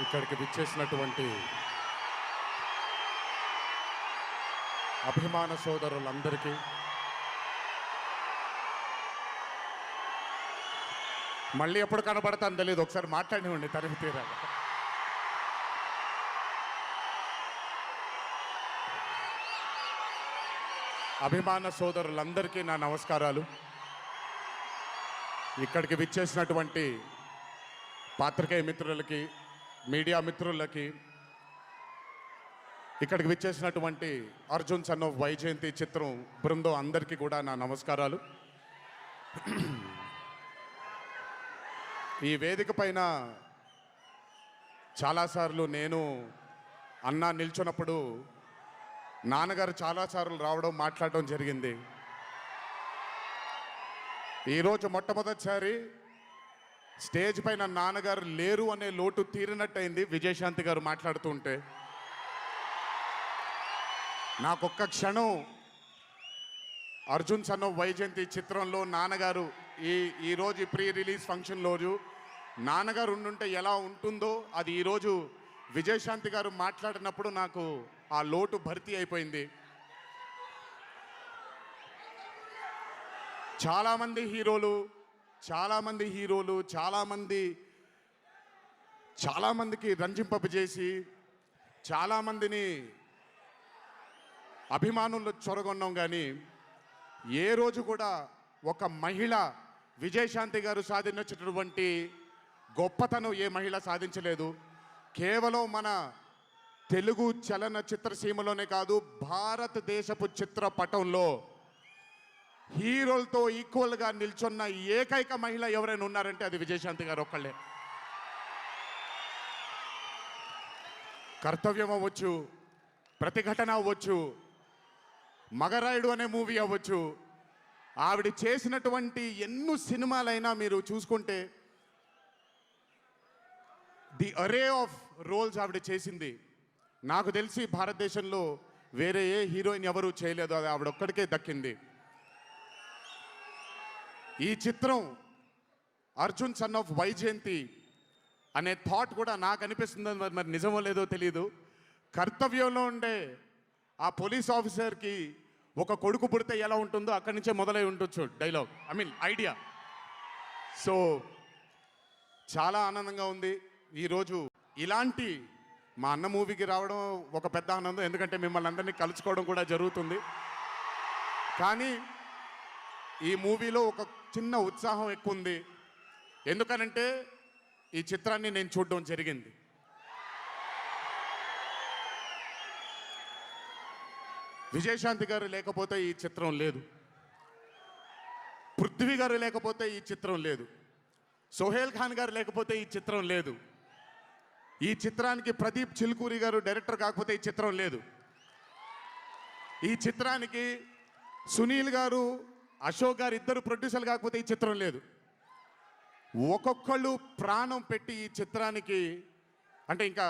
ఇక్కడికి విచ్చేసినటువంటి అభిమాన సోదరులందరికీ మళ్ళీ ఎప్పుడు కనబడతాను తెలియదు, ఒకసారి మాట్లాడివ్వండి తనిఖీ తీరాలి. అభిమాన సోదరులందరికీ నా నమస్కారాలు. ఇక్కడికి విచ్చేసినటువంటి పాత్రికేయ మిత్రులకి, మీడియా మిత్రులకి, ఇక్కడికి విచ్చేసినటువంటి అర్జున్ సన్ ఆఫ్ వైజయంతి చిత్రం బృందం అందరికీ కూడా నా నమస్కారాలు. ఈ వేదిక పైన చాలాసార్లు నేను అన్నా నిల్చున్నప్పుడు నాన్నగారు చాలాసార్లు రావడం, మాట్లాడడం జరిగింది. ఈరోజు మొట్టమొదటిసారి స్టేజ్ పైన నాన్నగారు లేరు అనే లోటు తీరినట్టయింది విజయశాంతి గారు మాట్లాడుతుంటే. నాకొక్క క్షణం అర్జున్ సన్ ఆఫ్ వైజయంతి చిత్రంలో నాన్నగారు ఈరోజు ప్రీ రిలీజ్ ఫంక్షన్ రోజు నాన్నగారు ఉండుంటే ఎలా ఉంటుందో అది ఈరోజు విజయశాంతి గారు మాట్లాడినప్పుడు నాకు ఆ లోటు భర్తీ అయిపోయింది. చాలామంది హీరోలు చాలామందికి రంజింపజేసి చాలామందిని అభిమానులు చొరగొన్నాం, కానీ ఏ రోజు కూడా ఒక మహిళ విజయశాంతి గారు సాధించినటువంటి గొప్పతనం ఏ మహిళ సాధించలేదు. కేవలం మన తెలుగు చలనచిత్ర సీమలోనే కాదు, భారతదేశపు చిత్రపటంలో హీరోలతో ఈక్వల్గా నిల్చున్న ఏకైక మహిళ ఎవరైనా ఉన్నారంటే అది విజయశాంతి గారు ఒక్కళ్ళే. కర్తవ్యం అవ్వచ్చు, ప్రతిఘటన అవ్వచ్చు, మగరాయుడు అనే మూవీ అవ్వచ్చు, ఆవిడ చేసినటువంటి ఎన్నో సినిమాలైనా మీరు చూసుకుంటే ది అరే ఆఫ్ రోల్స్ ఆవిడ చేసింది. నాకు తెలిసి భారతదేశంలో వేరే ఏ హీరోయిన్ ఎవరూ చేయలేదు, అది ఆవిడ ఒక్కడికే దక్కింది. ఈ చిత్రం అర్జున్ సన్ ఆఫ్ వైజయంతి అనే థాట్ కూడా నాకు అనిపిస్తుంది, మరి నిజమో లేదో తెలియదు. కర్తవ్యంలో ఉండే ఆ పోలీస్ ఆఫీసర్కి ఒక కొడుకు పుడితే ఎలా ఉంటుందో అక్కడి నుంచే మొదలై ఉండొచ్చు డైలాగ్, ఐడియా. సో చాలా ఆనందంగా ఉంది ఈరోజు ఇలాంటి మా అన్న మూవీకి రావడం ఒక పెద్ద ఆనందం, ఎందుకంటే మిమ్మల్ని అందరినీ కలుసుకోవడం కూడా జరుగుతుంది. కానీ ఈ మూవీలో ఒక చిన్న ఉత్సాహం ఎక్కువ ఉంది, ఎందుకనంటే ఈ చిత్రాన్ని నేను చూడడం జరిగింది. విజయశాంతి గారు లేకపోతే ఈ చిత్రం లేదు, పృథ్వీ గారు లేకపోతే ఈ చిత్రం లేదు, సోహేల్ ఖాన్ గారు లేకపోతే ఈ చిత్రం లేదు, ఈ చిత్రానికి ప్రదీప్ చిల్కూరి గారు డైరెక్టర్ కాకపోతే ఈ చిత్రం లేదు, ఈ చిత్రానికి సునీల్ గారు, అశోక్ గారు ఇద్దరు ప్రొడ్యూసర్లు కాకపోతే ఈ చిత్రం లేదు. ఒక్కొక్కళ్ళు ప్రాణం పెట్టి ఈ చిత్రానికి అంటే ఇంకా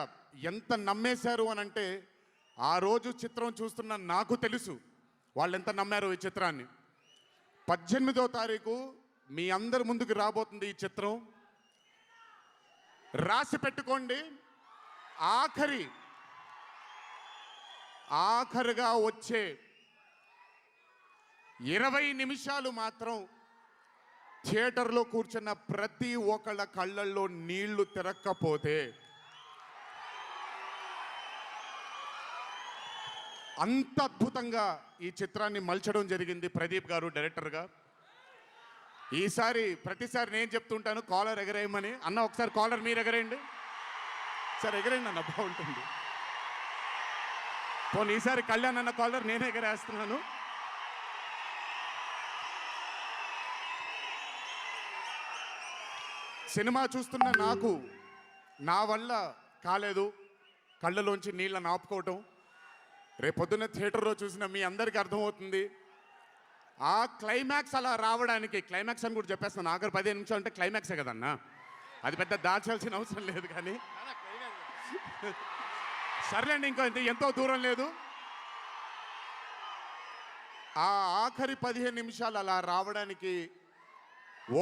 ఎంత నమ్మేశారు అని అంటే, ఆ రోజు చిత్రం చూస్తున్న నాకు తెలుసు వాళ్ళు ఎంత నమ్మారో ఈ చిత్రాన్ని. 18వ తారీఖు మీ అందరి ముందుకు రాబోతుంది ఈ చిత్రం. రాసి పెట్టుకోండి, ఆఖరిగా వచ్చే 20 నిమిషాలు మాత్రం థియేటర్లో కూర్చున్న ప్రతి ఒక్కళ్ళ కళ్ళల్లో నీళ్లు తిరక్కపోతే అంత అద్భుతంగా ఈ చిత్రాన్ని మలచడం జరిగింది ప్రదీప్ గారు డైరెక్టర్గా. ప్రతిసారి నేను చెప్తుంటాను కాలర్ ఎగరేయమని. అన్న ఒకసారి కాలర్ మీరు ఎగరేయండి, సార్ ఎగరేయండి అన్న, బాగుంటుంది. పోనీ ఈసారి కళ్యాణ్ అన్న కాలర్ నేనే ఎగరేస్తున్నాను. సినిమా చూస్తున్న నాకు నా వల్ల కాలేదు కళ్ళలోంచి నీళ్ళని ఆపుకోవటం. రేపొద్దున్న థియేటర్లో చూసిన మీ అందరికీ అర్థమవుతుంది. ఆ క్లైమాక్స్ అలా రావడానికి, క్లైమాక్స్ అని కూడా చెప్పేస్తున్నాను, ఆఖరి 15 నిమిషాలు అంటే క్లైమాక్సే కదన్నా, అది పెద్ద దాచాల్సిన అవసరం లేదు. కానీ సర్లేండి, ఇంకో ఎంతో దూరం లేదు. ఆ ఆఖరి 15 నిమిషాలు అలా రావడానికి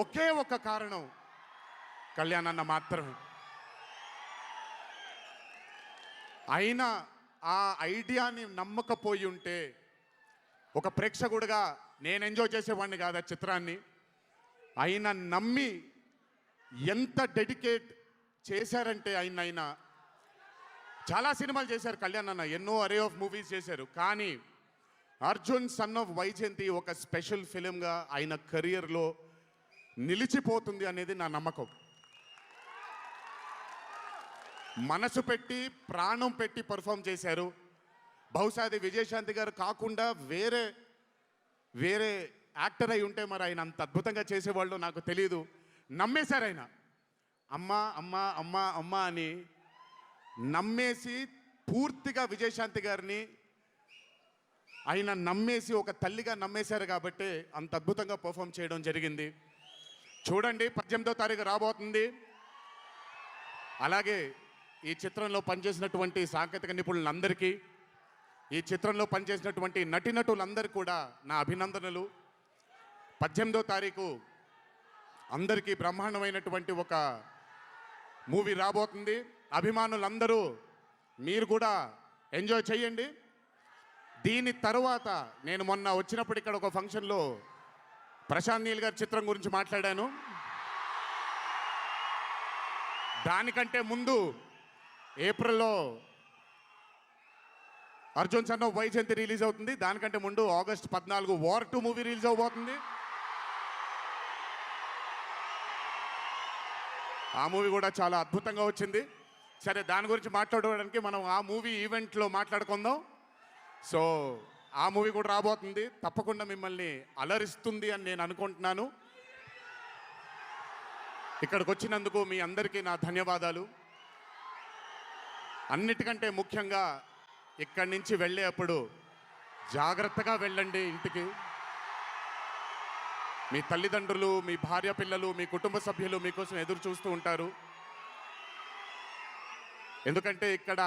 ఒకే ఒక కారణం కళ్యాణ్ అన్న మాత్రమే. అయినా ఆ ఐడియాని నమ్మకపోయి ఉంటే ఒక ప్రేక్షకుడిగా నేను ఎంజాయ్ చేసేవాడిని కాదు ఆ చిత్రాన్ని. అయినా నమ్మి ఎంత డెడికేట్ చేశారంటే ఆయన చాలా సినిమాలు చేశారు కళ్యాణ్ అన్న, ఎన్నో అరే ఆఫ్ మూవీస్ చేశారు. కానీ అర్జున్ సన్ ఆఫ్ వైజయంతి ఒక స్పెషల్ ఫిలింగా ఆయన కెరియర్లో నిలిచిపోతుంది అనేది నా నమ్మకం. మనసు పెట్టి ప్రాణం పెట్టి పర్ఫామ్ చేశారు. బహుశా అది విజయశాంతి గారు కాకుండా వేరే యాక్టర్ అయి ఉంటే మరి ఆయన అంత అద్భుతంగా చేసేవాళ్ళు నాకు తెలియదు. నమ్మేశారు ఆయన. అమ్మా అమ్మా అమ్మా అమ్మా అని నమ్మేసి పూర్తిగా విజయశాంతి గారిని ఆయన నమ్మేసి ఒక తల్లిగా నమ్మేశారు కాబట్టి అంత అద్భుతంగా పర్ఫామ్ చేయడం జరిగింది. చూడండి 18వ తారీఖు రాబోతుంది. అలాగే ఈ చిత్రంలో పనిచేసినటువంటి సాంకేతిక నిపుణులందరికీ, ఈ చిత్రంలో పనిచేసినటువంటి నటీనటులందరికీ కూడా నా అభినందనలు. 18వ తారీఖు అందరికీ బ్రహ్మాండమైనటువంటి ఒక మూవీ రాబోతుంది. అభిమానులందరూ మీరు కూడా ఎంజాయ్ చేయండి. దీని తర్వాత నేను మొన్న వచ్చినప్పుడు ఇక్కడ ఒక ఫంక్షన్లో ప్రశాంత్ నీల్ గారి చిత్రం గురించి మాట్లాడాను. దానికంటే ముందు ఏప్రిల్లో Arjun son of Vyjayanthi release అవుతుంది. దానికంటే ముందు ఆగస్ట్ 14 వార్ 2 మూవీ రిలీజ్ అవబోతుంది. ఆ మూవీ కూడా చాలా అద్భుతంగా వచ్చింది. సరే, దాని గురించి మాట్లాడడానికి మనం ఆ మూవీ ఈవెంట్లో మాట్లాడుకుందాం. సో ఆ మూవీ కూడా రాబోతుంది. తప్పకుండా మిమ్మల్ని అలరిస్తుంది అని నేను అనుకుంటున్నాను. ఇక్కడికి వచ్చినందుకు మీ అందరికీ నా ధన్యవాదాలు. అన్నిటికంటే ముఖ్యంగా ఇక్కడి నుంచి వెళ్ళేటప్పుడు జాగ్రత్తగా వెళ్ళండి ఇంటికి. మీ తల్లిదండ్రులు, మీ భార్య పిల్లలు, మీ కుటుంబ సభ్యులు మీకోసం ఎదురు చూస్తూ ఉంటారు. ఎందుకంటే ఇక్కడ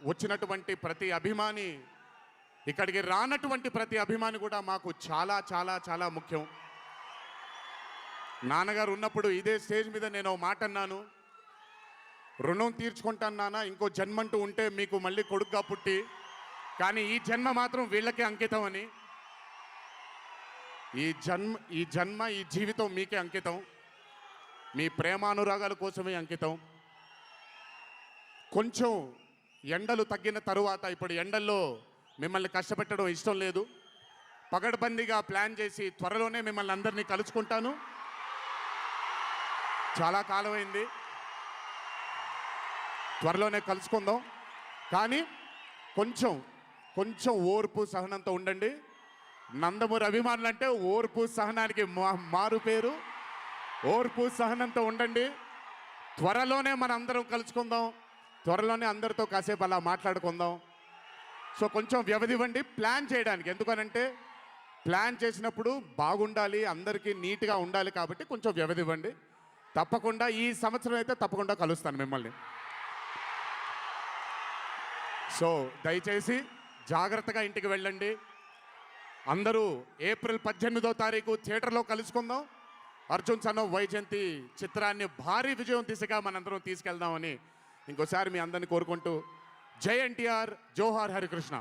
వచ్చినటువంటి ప్రతి అభిమాని, ఇక్కడికి రానటువంటి ప్రతి అభిమాని కూడా మాకు చాలా చాలా చాలా ముఖ్యం. నాన్నగారు ఉన్నప్పుడు ఇదే స్టేజ్ మీద నేను మాట అన్నాను, రుణం తీర్చుకుంటాను నాన్న, ఇంకో జన్మంటూ ఉంటే మీకు మళ్ళీ కొడుకుగా పుట్టి, కానీ ఈ జన్మ మాత్రం వీళ్ళకే అంకితం అని. ఈ జన్మ ఈ జీవితం మీకే అంకితం, మీ ప్రేమానురాగాల కోసమే అంకితం. కొంచెం ఎండలు తగ్గిన తరువాత, ఇప్పుడు ఎండల్లో మిమ్మల్ని కష్టపెట్టడం ఇష్టం లేదు, పగడ్బందీగా ప్లాన్ చేసి త్వరలోనే మిమ్మల్ని అందరినీ కలుసుకుంటాను. చాలా కాలమైంది, త్వరలోనే కలుసుకుందాం. కానీ కొంచెం ఓర్పు సహనంతో ఉండండి. నందమూరి అభిమానులు అంటే ఓర్పు సహనానికి మారు పేరు. ఓర్పు సహనంతో ఉండండి. త్వరలోనే మనం అందరం కలుసుకుందాం, త్వరలోనే అందరితో కాసేపు అలా మాట్లాడుకుందాం. సో కొంచెం వ్యవధి ఇవ్వండి ప్లాన్ చేయడానికి. ఎందుకనంటే ప్లాన్ చేసినప్పుడు బాగుండాలి, అందరికీ నీట్గా ఉండాలి, కాబట్టి కొంచెం వ్యవధి ఇవ్వండి. తప్పకుండా ఈ సంవత్సరం అయితే తప్పకుండా కలుస్తాను మిమ్మల్ని. సో దయచేసి జాగ్రత్తగా ఇంటికి వెళ్ళండి. అందరూ ఏప్రిల్ 18వ తారీఖు థియేటర్లో కలుసుకుందాం. అర్జున్ సన్ ఆఫ్ వైజయంతి చిత్రాన్ని భారీ విజయం దిశగా మనందరం తీసుకెళ్దామని ఇంకోసారి మీ అందరిని కోరుకుంటూ, జై ఎన్టీఆర్, జోహార్ హరికృష్ణ.